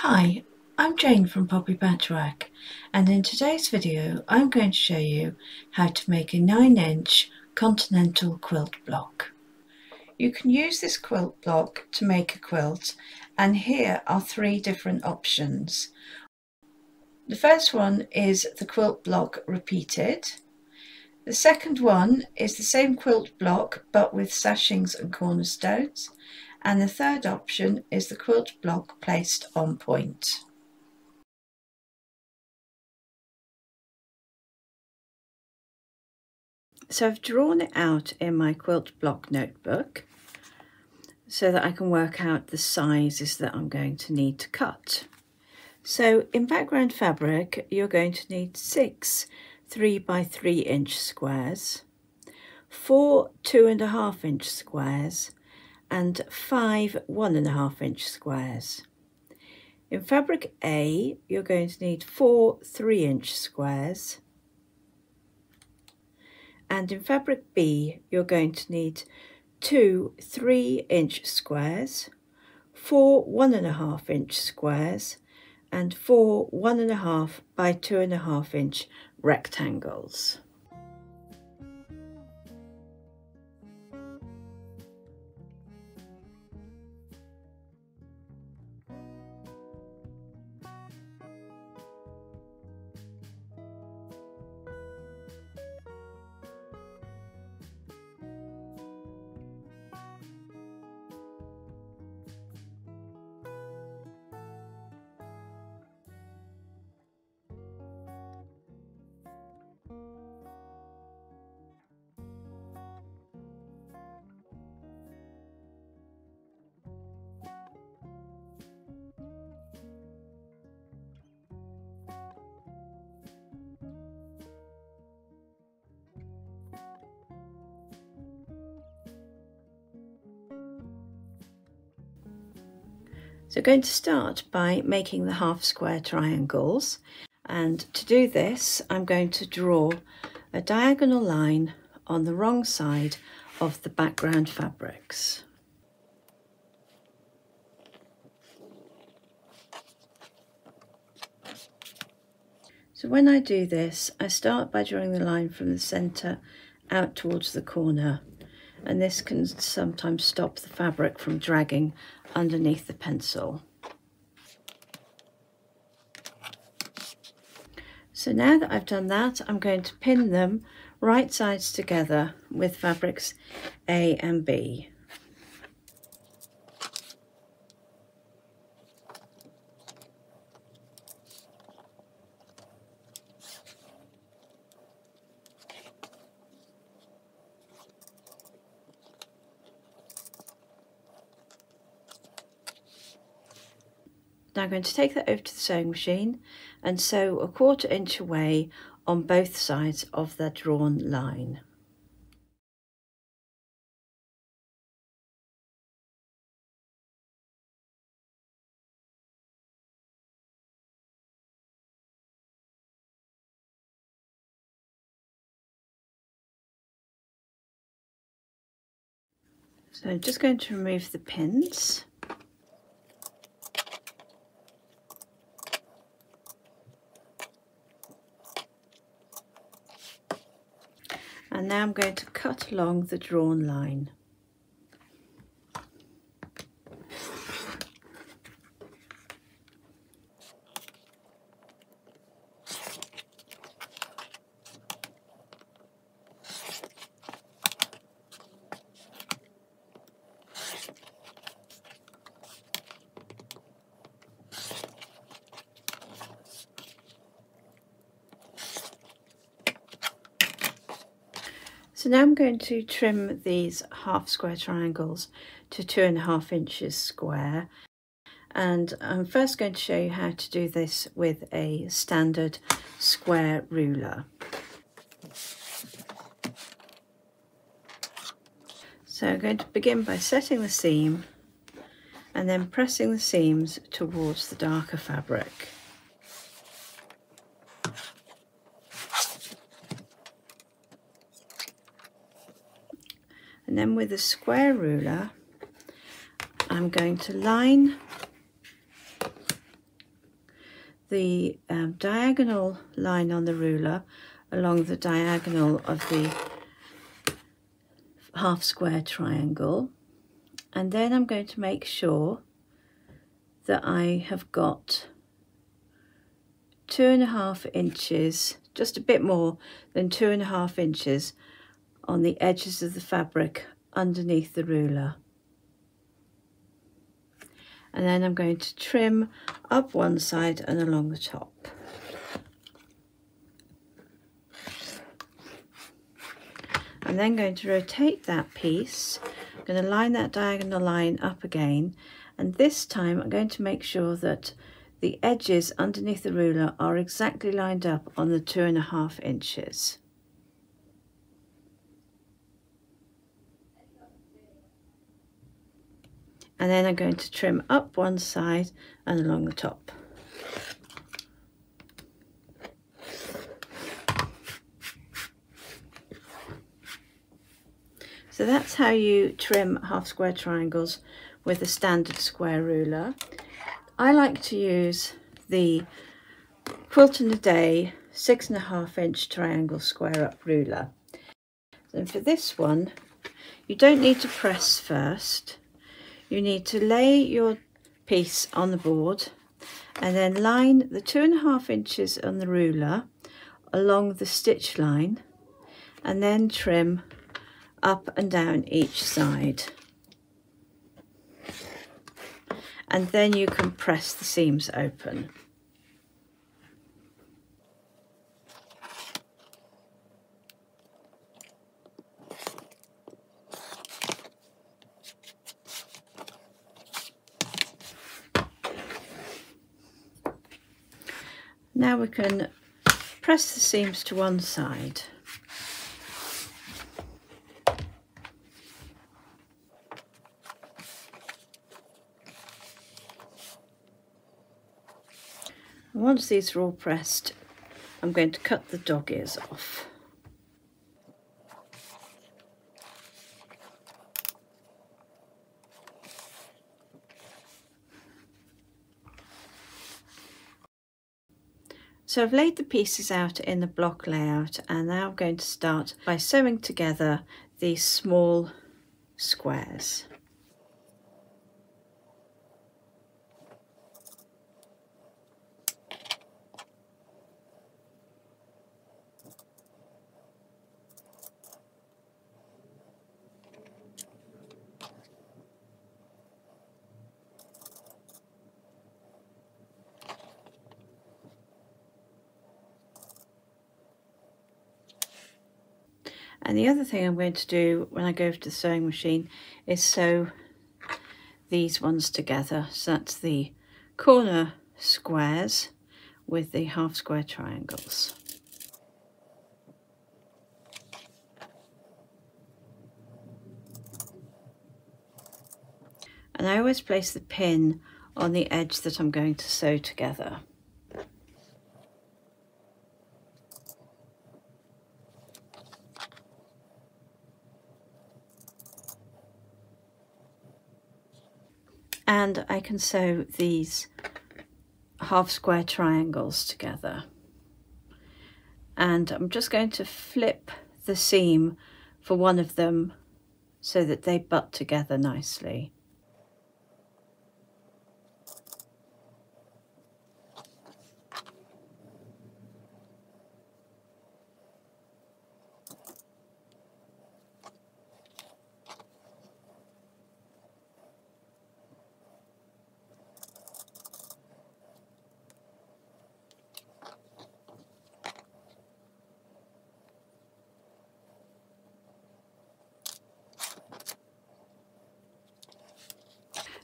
Hi, I'm Jane from Poppy Patchwork, and in today's video I'm going to show you how to make a 9-inch continental quilt block. You can use this quilt block to make a quilt, and here are 3 different options. The first one is the quilt block repeated. The second one is the same quilt block but with sashings and cornerstones. And the third option is the quilt block placed on point. So I've drawn it out in my quilt block notebook so that I can work out the sizes that I'm going to need to cut. So in background fabric, you're going to need 6 3x3 inch squares, 4 2.5 inch squares, and 5 1.5 inch squares. In fabric A, you're going to need 4 3-inch squares, and in fabric B, you're going to need 2 3-inch squares, 4 1.5 inch squares, and 4 1.5 by 2.5 inch rectangles. So we're going to start by making the half square triangles, and to do this I'm going to draw a diagonal line on the wrong side of the background fabrics. So when I do this, I start by drawing the line from the centre out towards the corner, and this can sometimes stop the fabric from dragging underneath the pencil. So now that I've done that, I'm going to pin them right sides together with fabrics A and B. Now I'm going to take that over to the sewing machine and sew a 1/4 inch away on both sides of the drawn line. So I'm just going to remove the pins. And now I'm going to cut along the drawn line. So now I'm going to trim these half square triangles to 2.5 inches square, and I'm first going to show you how to do this with a standard square ruler. So I'm going to begin by setting the seam and then pressing the seams towards the darker fabric. And then with a square ruler, I'm going to line the diagonal line on the ruler along the diagonal of the half square triangle, and then I'm going to make sure that I have got 2.5 inches, just a bit more than 2.5 inches on the edges of the fabric underneath the ruler. And then I'm going to trim up one side and along the top. I'm then going to rotate that piece. I'm going to line that diagonal line up again, and this time I'm going to make sure that the edges underneath the ruler are exactly lined up on the 2.5 inches. And then I'm going to trim up one side and along the top. So that's how you trim half square triangles with a standard square ruler. I like to use the Quilt in a Day 6.5 inch triangle square up ruler. And for this one, you don't need to press first. You need to lay your piece on the board and then line the 2.5 inches on the ruler along the stitch line, and then trim up and down each side. And then you can press the seams open. Now we can press the seams to one side. And once these are all pressed, I'm going to cut the dog ears off. So I've laid the pieces out in the block layout, and now I'm going to start by sewing together these small squares. And the other thing I'm going to do when I go over to the sewing machine is sew these ones together. So that's the corner squares with the half square triangles. And I always place the pin on the edge that I'm going to sew together. And I can sew these half square triangles together. And I'm just going to flip the seam for one of them so that they butt together nicely.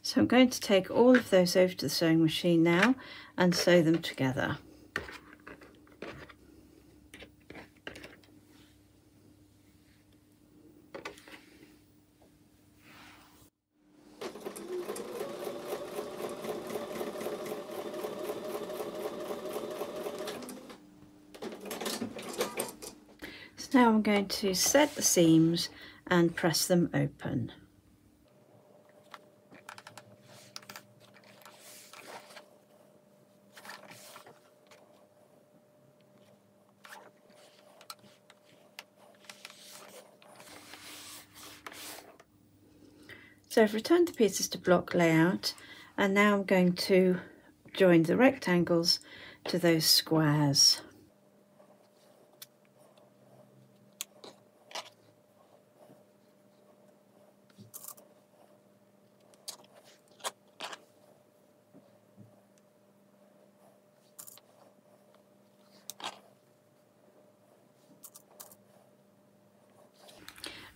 So I'm going to take all of those over to the sewing machine now and sew them together. So now I'm going to set the seams and press them open. So I've returned the pieces to block layout, and now I'm going to join the rectangles to those squares.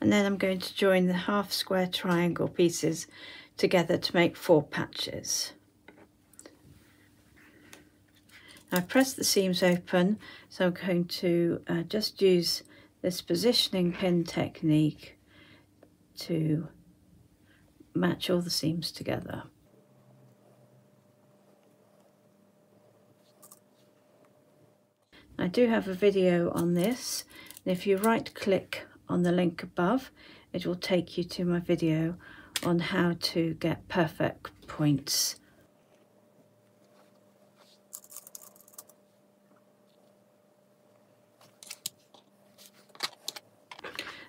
And then I'm going to join the half square triangle pieces together to make 4 patches. I press the seams open, so I'm going to just use this positioning pin technique to match all the seams together. I do have a video on this, and if you right click on the link above, it will take you to my video on how to get perfect points.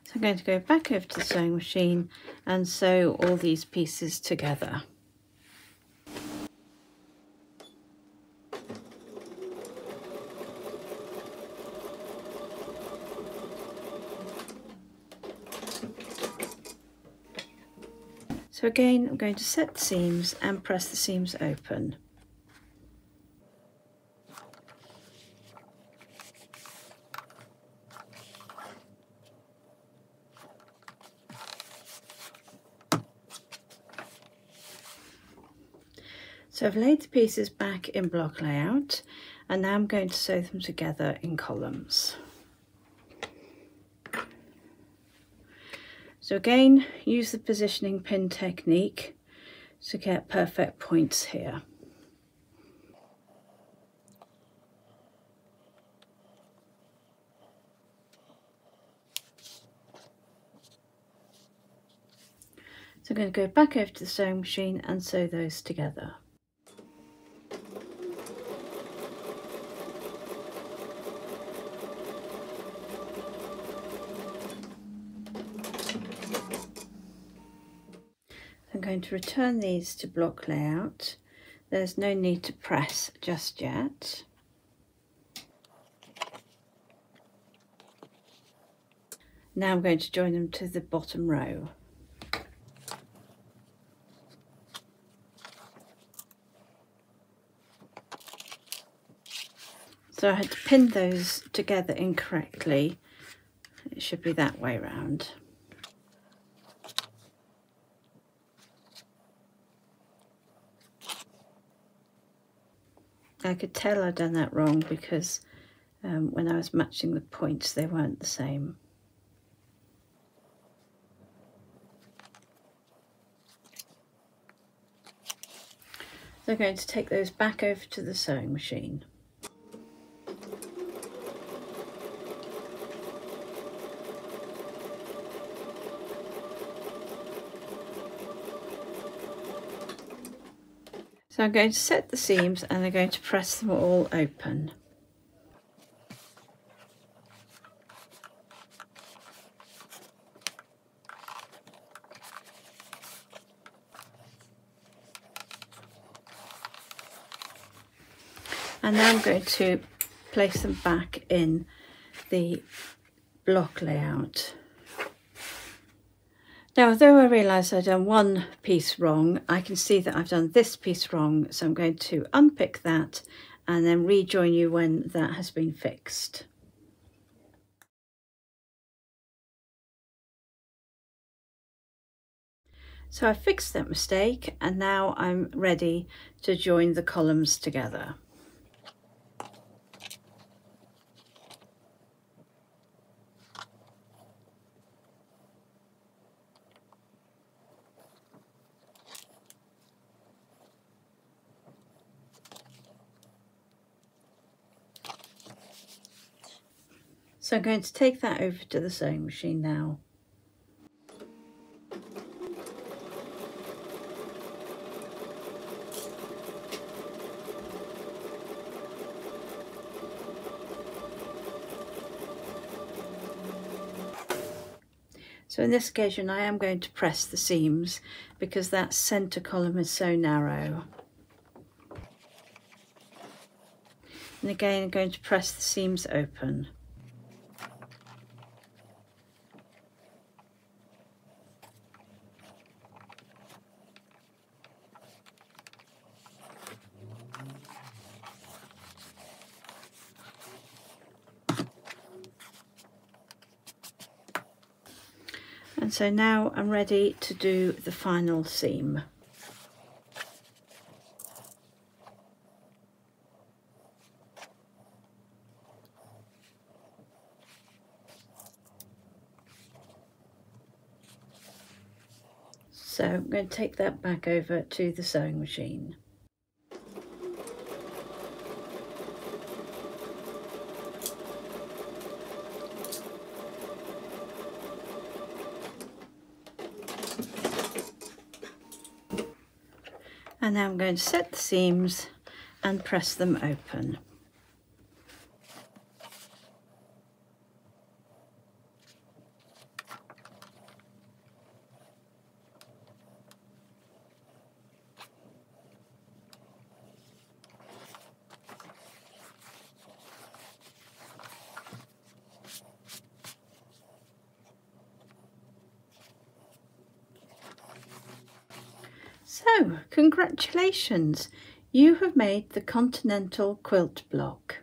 So I'm going to go back over to the sewing machine and sew all these pieces together. So again, I'm going to set the seams and press the seams open. So I've laid the pieces back in block layout, and now I'm going to sew them together in columns. So again, use the positioning pin technique to get perfect points here. So I'm going to go back over to the sewing machine and sew those together. I'm going to return these to block layout. There's no need to press just yet. Now I'm going to join them to the bottom row. So I had to pin those together incorrectly. It should be that way round. I could tell I'd done that wrong because when I was matching the points, they weren't the same. So I'm going to take those back over to the sewing machine. So I'm going to set the seams and I'm going to press them all open. And now I'm going to place them back in the block layout. Now, although I realise I've done one piece wrong, I can see that I've done this piece wrong, so I'm going to unpick that and then rejoin you when that has been fixed. So I've fixed that mistake, and now I'm ready to join the columns together. So I'm going to take that over to the sewing machine now. So in this occasion I am going to press the seams because that centre column is so narrow. And again I'm going to press the seams open. And so now I'm ready to do the final seam. So I'm going to take that back over to the sewing machine. And now I'm going to set the seams and press them open. So, congratulations! You have made the Continental Quilt Block.